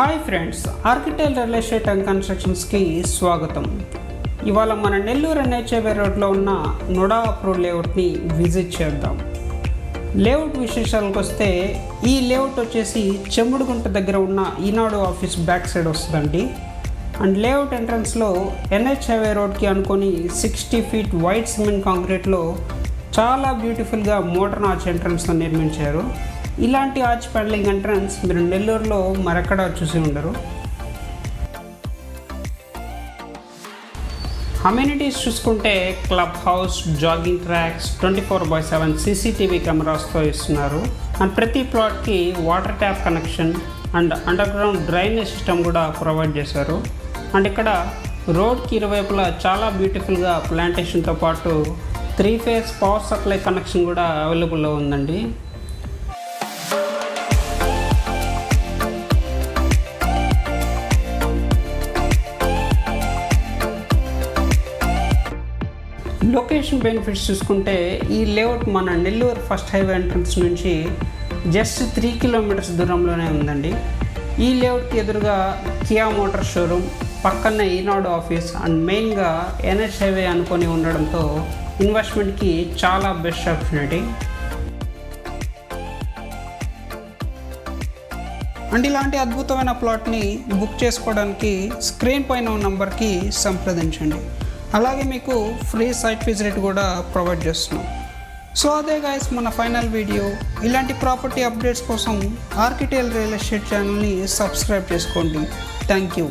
Hi friends, Architel real estate and కన్స్ట్రక్షన్స్కి స్వాగతం. ఇవాళ మన నెల్లూరు ఎన్హెచ్ఏవై రోడ్లో ఉన్న నోడా అప్రూవ్ లేఅవుట్ని విజిట్ చేద్దాం. లేఅవుట్ విశేషాలకు వస్తే ఈ లేఅవుట్ వచ్చేసి చెమ్ముడుగుంట దగ్గర ఉన్న ఈనాడు ఆఫీస్ బ్యాక్ సైడ్ వస్తుందండి. అండ్ లేఅవుట్ ఎంట్రన్స్లో ఎన్హెచ్ఏవై రోడ్కి అనుకొని 60 ఫీట్ వైట్ సిమెంట్ కాంక్రీట్లో చాలా బ్యూటిఫుల్గా మోడర్న్ ఆర్చ్ ఎంట్రన్స్తో నిర్మించారు. ఇలాంటి ఆర్చ్ ప్యానలింగ్ ఎంట్రన్స్ మీరు నెల్లూరులో మరెక్కడా చూసి ఉండరు. అమ్యూనిటీస్ చూసుకుంటే club house, jogging tracks, 24/7 CCTV కెమెరాస్తో ఇస్తున్నారు. అండ్ ప్రతి ప్లాట్కి water tap connection and underground drainage system కూడా ప్రొవైడ్ చేశారు. అండ్ ఇక్కడ రోడ్కి ఇరువైపులా చాలా బ్యూటిఫుల్గా ప్లాంటేషన్తో పాటు 3 ఫేజ్ పవర్ సప్లై కనెక్షన్ కూడా అవైలబుల్లో ఉందండి. లొకేషన్ బెనిఫిట్స్ చూసుకుంటే ఈ లేఅవుట్ మన నెల్లూరు ఫస్ట్ హైవే ఎంట్రన్స్ నుంచి జస్ట్ 3 కిలోమీటర్స్ దూరంలోనే ఉందండి. ఈ లేఅవుట్కి ఎదురుగా కియా మోటార్ షోరూమ్, పక్కన ఈనాడు ఆఫీస్ అండ్ మెయిన్గా ఎన్హెచ్ హైవే అనుకొని ఉండడంతో ఇన్వెస్ట్మెంట్కి చాలా బెస్ట్ ఆపర్చునిటీ. అండ్ ఇలాంటి అద్భుతమైన ప్లాట్ని బుక్ చేసుకోవడానికి స్క్రీన్ పైన ఉన్న నంబర్కి సంప్రదించండి. అలాగే మీకు ఫ్రీ సైట్ విజిట్ కూడా ప్రొవైడ్ చేస్తున్నాం. సో అదే గైస్ మన ఫైనల్ వీడియో. ఇలాంటి ప్రాపర్టీ అప్డేట్స్ కోసం ఆర్కిటెల్ రియల్ ఎస్టేట్ ఛానల్ని సబ్స్క్రైబ్ చేసుకోండి. Thank you.